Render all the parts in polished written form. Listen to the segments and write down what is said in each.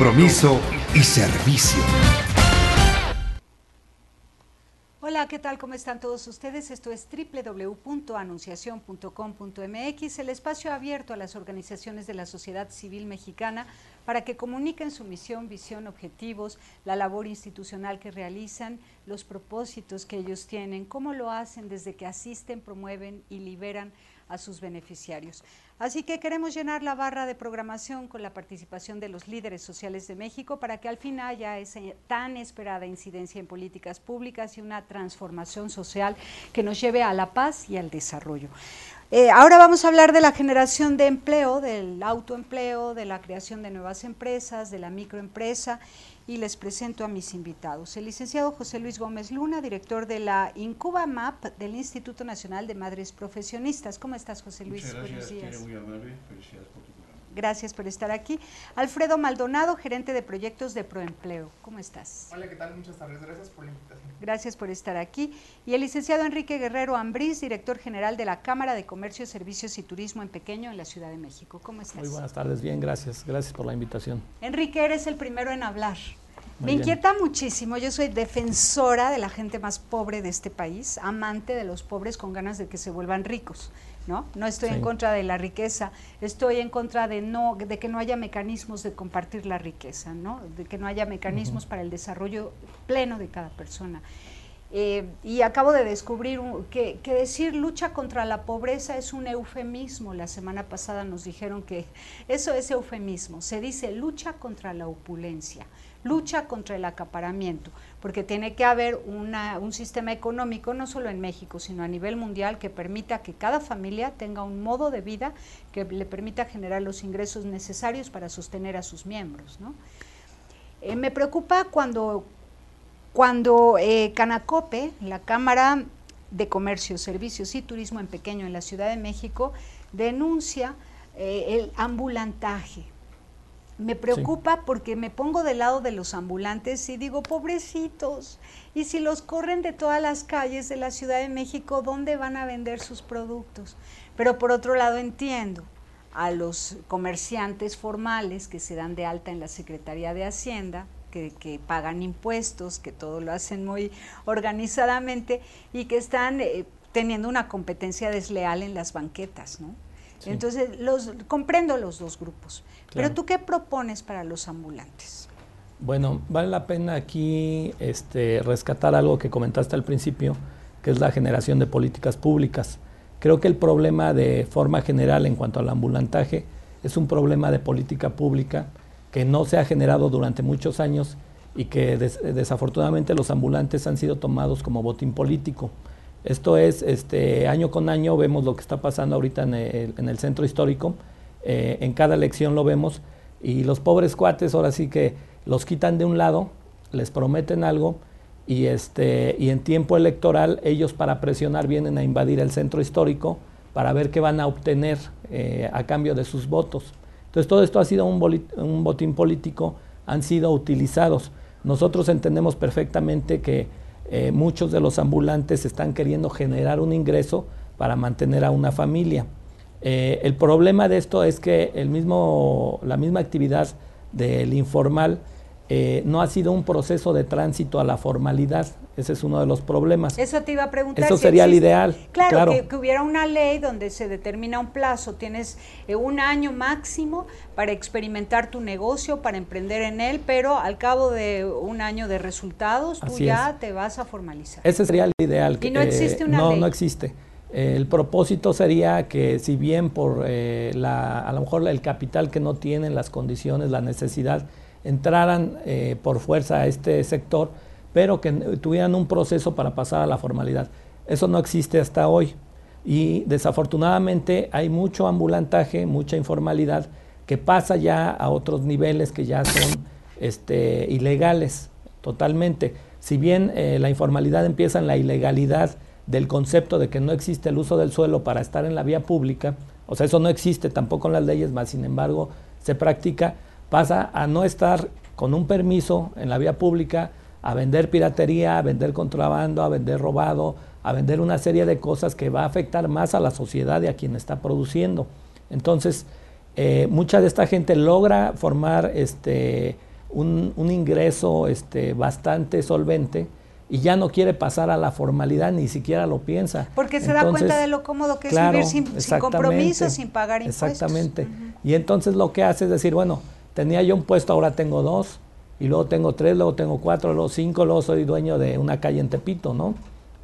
compromiso y servicio. Hola, ¿qué tal? ¿Cómo están todos ustedes? Esto es www.anunciacion.com.mx, el espacio abierto a las organizaciones de la sociedad civil mexicana para que comuniquen su misión, visión, objetivos, la labor institucional que realizan, los propósitos que ellos tienen, cómo lo hacen desde que asisten, promueven y liberan a sus beneficiarios. Así que queremos llenar la barra de programación con la participación de los líderes sociales de México para que al fin haya esa tan esperada incidencia en políticas públicas y una transformación social que nos lleve a la paz y al desarrollo. Ahora vamos a hablar de la generación de empleo, del autoempleo, de la creación de nuevas empresas, de la microempresa, y les presento a mis invitados. El licenciado José Luis Gómez Luna, director de la INCUBAMAP del Instituto Nacional de Madres Profesionistas. ¿Cómo estás, José Luis? Muchas gracias, buenos días. muy amable, felicidades por tu programa. Gracias por estar aquí. Alfredo Maldonado, gerente de proyectos de Proempleo. ¿Cómo estás? Hola, ¿qué tal? Muchas tardes, gracias por la invitación. Gracias por estar aquí. Y el licenciado Enrique Guerrero Ambriz, director general de la Cámara de Comercio, Servicios y Turismo en Pequeño en la Ciudad de México. ¿Cómo estás? Muy buenas tardes, bien, gracias. Gracias por la invitación. Enrique, eres el primero en hablar. Muy Me inquieta muchísimo, yo soy defensora de la gente más pobre de este país, amante de los pobres con ganas de que se vuelvan ricos, ¿no? No estoy en contra de la riqueza, estoy en contra de que no haya mecanismos de compartir la riqueza, ¿no? De que no haya mecanismos para el desarrollo pleno de cada persona. Y acabo de descubrir que decir lucha contra la pobreza es un eufemismo. La semana pasada nos dijeron que eso es eufemismo, se dice lucha contra la opulencia, lucha contra el acaparamiento, porque tiene que haber un sistema económico, no solo en México, sino a nivel mundial, que permita que cada familia tenga un modo de vida que le permita generar los ingresos necesarios para sostener a sus miembros, ¿no? Me preocupa cuando Canacope, la Cámara de Comercio, Servicios y Turismo en Pequeño en la Ciudad de México, denuncia el ambulantaje. Me preocupa porque me pongo del lado de los ambulantes y digo, pobrecitos, y si los corren de todas las calles de la Ciudad de México, ¿dónde van a vender sus productos? Pero por otro lado entiendo a los comerciantes formales que se dan de alta en la Secretaría de Hacienda, que pagan impuestos, que todo lo hacen muy organizadamente y que están teniendo una competencia desleal en las banquetas, ¿no? Sí. Entonces, comprendo los dos grupos. Claro. Pero ¿tú qué propones para los ambulantes? Bueno, vale la pena aquí rescatar algo que comentaste al principio, que es la generación de políticas públicas. Creo que el problema de forma general en cuanto al ambulantaje es un problema de política pública que no se ha generado durante muchos años y que desafortunadamente los ambulantes han sido tomados como botín político. Esto es, año con año vemos lo que está pasando ahorita en el centro histórico, en cada elección lo vemos, y los pobres cuates ahora sí que los quitan de un lado, les prometen algo, y en tiempo electoral ellos para presionar vienen a invadir el centro histórico para ver qué van a obtener a cambio de sus votos. Entonces todo esto ha sido un botín político, han sido utilizados. Nosotros entendemos perfectamente que muchos de los ambulantes están queriendo generar un ingreso para mantener a una familia. El problema de esto es que la misma actividad del informal no ha sido un proceso de tránsito a la formalidad. Ese es uno de los problemas. Eso te iba a preguntar. Eso sería el ideal. Claro. Que hubiera una ley donde se determina un plazo. Tienes un año máximo para experimentar tu negocio, para emprender en él, pero al cabo de un año de resultados, tú ya te vas a formalizar. Ese sería el ideal. Y no existe una ley. No existe. El propósito sería que si bien por a lo mejor el capital que no tienen, las condiciones, la necesidad, entraran por fuerza a este sector, pero que tuvieran un proceso para pasar a la formalidad. Eso no existe hasta hoy y desafortunadamente hay mucho ambulantaje, mucha informalidad que pasa ya a otros niveles que ya son ilegales totalmente. Si bien la informalidad empieza en la ilegalidad del concepto de que no existe el uso del suelo para estar en la vía pública, o sea, eso no existe tampoco en las leyes, más sin embargo se practica, pasa a no estar con un permiso en la vía pública, a vender piratería, a vender contrabando, a vender robado, a vender una serie de cosas que va a afectar más a la sociedad y a quien está produciendo. Entonces, mucha de esta gente logra formar un ingreso bastante solvente y ya no quiere pasar a la formalidad, ni siquiera lo piensa. Porque se da cuenta de lo cómodo que es vivir sin compromiso, sin pagar impuestos. Exactamente. Y entonces lo que hace es decir, bueno, tenía yo un puesto, ahora tengo 2, y luego tengo 3, luego tengo 4, luego 5, luego soy dueño de una calle en Tepito, ¿no?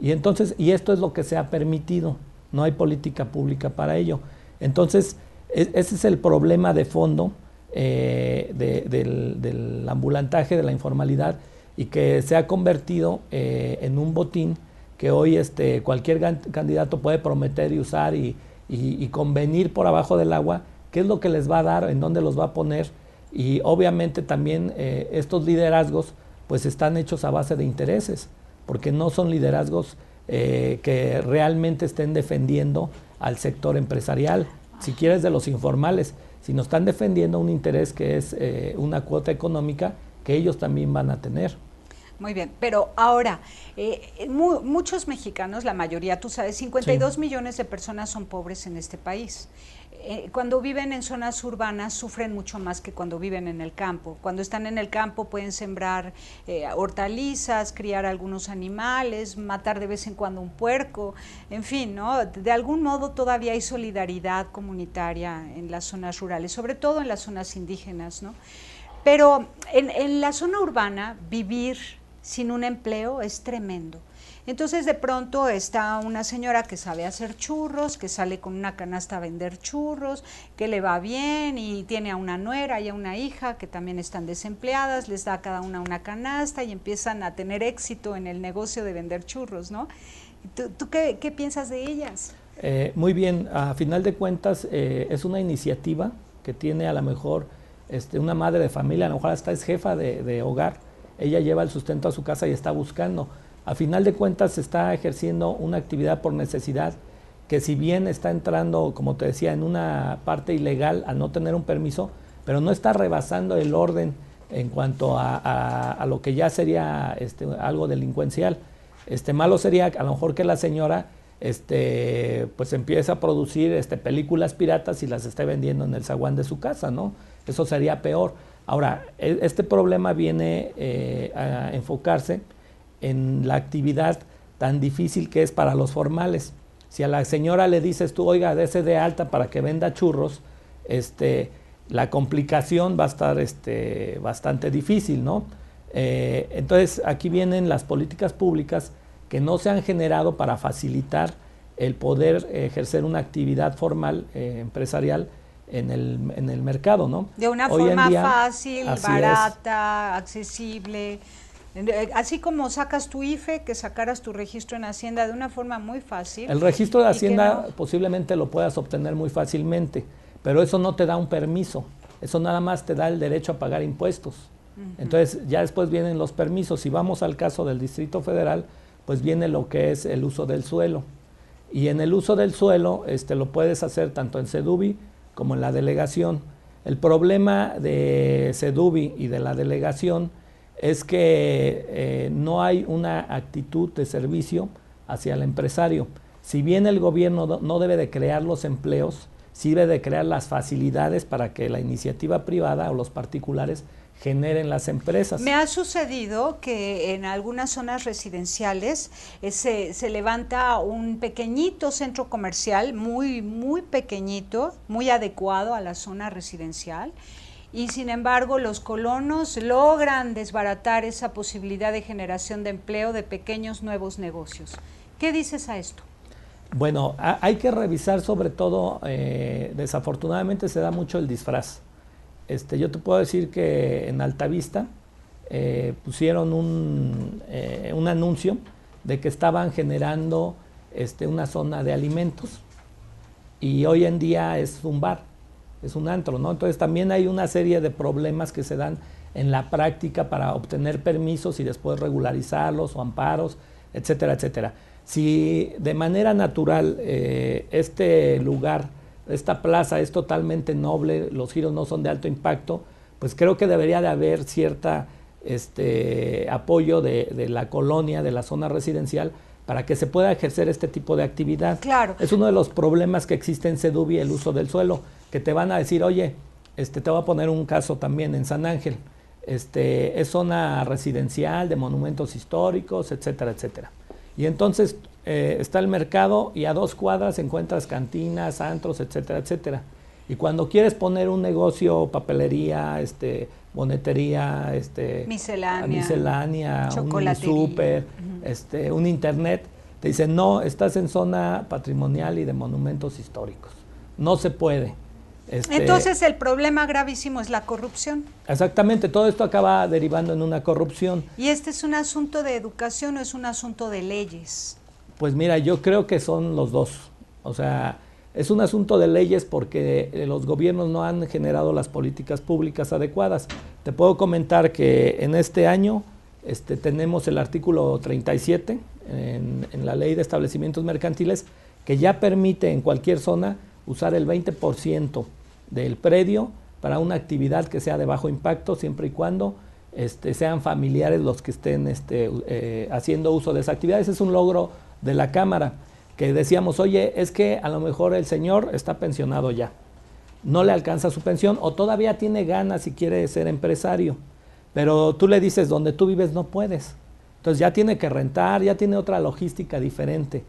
Y entonces, y esto es lo que se ha permitido, no hay política pública para ello. Entonces, ese es el problema de fondo del ambulantaje, de la informalidad, y que se ha convertido en un botín que hoy cualquier candidato puede prometer y usar y convenir por abajo del agua qué es lo que les va a dar, en dónde los va a poner, y obviamente también estos liderazgos pues están hechos a base de intereses, porque no son liderazgos que realmente estén defendiendo al sector empresarial, si quieres de los informales, sino están defendiendo un interés que es una cuota económica que ellos también van a tener. Muy bien, pero ahora, muchos mexicanos, la mayoría, tú sabes, 52 millones de personas son pobres en este país. Cuando viven en zonas urbanas sufren mucho más que cuando viven en el campo. Cuando están en el campo pueden sembrar hortalizas, criar algunos animales, matar de vez en cuando un puerco, en fin, ¿no? De algún modo todavía hay solidaridad comunitaria en las zonas rurales, sobre todo en las zonas indígenas, ¿no? Pero en la zona urbana vivir sin un empleo es tremendo. Entonces de pronto está una señora que sabe hacer churros, que sale con una canasta a vender churros, que le va bien y tiene a una nuera y a una hija que también están desempleadas, les da a cada una canasta y empiezan a tener éxito en el negocio de vender churros, ¿no? ¿Tú qué piensas de ellas? Muy bien, a final de cuentas es una iniciativa que tiene a lo mejor una madre de familia, a lo mejor hasta es jefa de hogar, ella lleva el sustento a su casa y está buscando. A final de cuentas está ejerciendo una actividad por necesidad que si bien está entrando, como te decía, en una parte ilegal al no tener un permiso, pero no está rebasando el orden en cuanto a lo que ya sería algo delincuencial. Malo sería a lo mejor que la señora pues empiece a producir películas piratas y las esté vendiendo en el zaguán de su casa, ¿no? Eso sería peor. Ahora, este problema viene a enfocarse en la actividad tan difícil que es para los formales. Si a la señora le dices tú, oiga, dese de alta para que venda churros, la complicación va a estar bastante difícil, ¿no? Entonces, aquí vienen las políticas públicas que no se han generado para facilitar el poder ejercer una actividad formal empresarial en el mercado, ¿no? De una forma fácil, barata, accesible, así como sacas tu IFE, que sacaras tu registro en Hacienda de una forma muy fácil. El registro de Hacienda posiblemente lo puedas obtener muy fácilmente, pero eso no te da un permiso, eso nada más te da el derecho a pagar impuestos. Entonces ya después vienen los permisos. Si vamos al caso del Distrito Federal, pues viene lo que es el uso del suelo. Y en el uso del suelo lo puedes hacer tanto en SEDUBI como en la delegación. El problema de SEDUBI y de la delegación es que no hay una actitud de servicio hacia el empresario. Si bien el gobierno no debe de crear los empleos, sí debe de crear las facilidades para que la iniciativa privada o los particulares generen las empresas. Me ha sucedido que en algunas zonas residenciales se levanta un pequeñito centro comercial, muy pequeñito, muy adecuado a la zona residencial, y sin embargo los colonos logran desbaratar esa posibilidad de generación de empleo de pequeños nuevos negocios. ¿Qué dices a esto? Bueno, hay que revisar sobre todo, desafortunadamente se da mucho el disfraz. Yo te puedo decir que en Altavista pusieron un anuncio de que estaban generando una zona de alimentos y hoy en día es un bar, es un antro, ¿no? Entonces también hay una serie de problemas que se dan en la práctica para obtener permisos y después regularizarlos o amparos, etcétera, etcétera. Si de manera natural este lugar, esta plaza es totalmente noble, los giros no son de alto impacto, pues creo que debería de haber cierta apoyo de la colonia, de la zona residencial, para que se pueda ejercer este tipo de actividad. Claro. Es uno de los problemas que existe en SEDUBI, el uso del suelo, que te van a decir, oye, te voy a poner un caso también en San Ángel, es zona residencial de monumentos históricos, etcétera, etcétera. Y entonces está el mercado y a 2 cuadras encuentras cantinas, antros, etcétera, etcétera. Y cuando quieres poner un negocio, papelería, bonetería, miscelánea, un súper, un internet, te dicen, no, estás en zona patrimonial y de monumentos históricos. No se puede. Entonces el problema gravísimo es la corrupción. Exactamente, todo esto acaba derivando en una corrupción. ¿Y este es un asunto de educación o es un asunto de leyes? Pues mira, yo creo que son los dos. O sea, es un asunto de leyes porque los gobiernos no han generado las políticas públicas adecuadas. Te puedo comentar que en este año tenemos el artículo 37 en la Ley de Establecimientos Mercantiles que ya permite en cualquier zona usar el 20% del predio para una actividad que sea de bajo impacto, siempre y cuando sean familiares los que estén haciendo uso de esa actividad. Ese es un logro de la Cámara, que decíamos, oye, es que a lo mejor el señor está pensionado ya, no le alcanza su pensión o todavía tiene ganas y quiere ser empresario, pero tú le dices, donde tú vives no puedes. Entonces ya tiene que rentar, ya tiene otra logística diferente.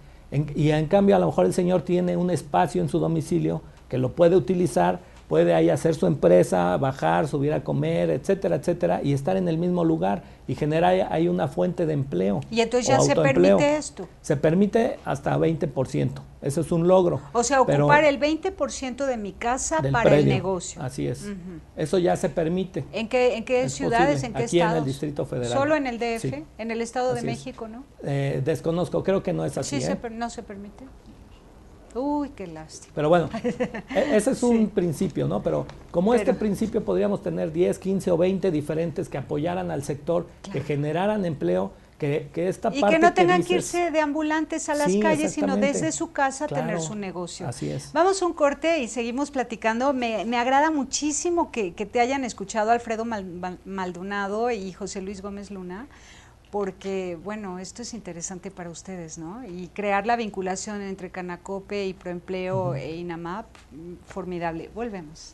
Y en cambio a lo mejor el señor tiene un espacio en su domicilio que lo puede utilizar, puede ahí hacer su empresa, bajar, subir a comer, etcétera, etcétera, y estar en el mismo lugar y generar ahí una fuente de empleo. Y entonces ya se permite esto. Se permite hasta 20%, eso es un logro. O sea, ocupar el 20% de mi casa para predio, el negocio. Así es, eso ya se permite. ¿En qué ciudades, en qué aquí estados? En el Distrito Federal. ¿Solo en el DF? Sí. ¿En el Estado así de México, no? Desconozco, creo que no es así. Sí, no se permite. Uy, qué lástima. Pero bueno, ese es un principio, ¿no? Pero este principio podríamos tener 10, 15 o 20 diferentes que apoyaran al sector, que generaran empleo, que esta parte. Y que no tengan que irse de ambulantes a las calles, sino desde su casa tener su negocio. Así es. Vamos a un corte y seguimos platicando. Me agrada muchísimo que te hayan escuchado Alfredo Maldonado y José Luis Gómez Luna, porque, bueno, esto es interesante para ustedes, ¿no? Y crear la vinculación entre Canacope y Proempleo e INAMAP, formidable. Volvemos.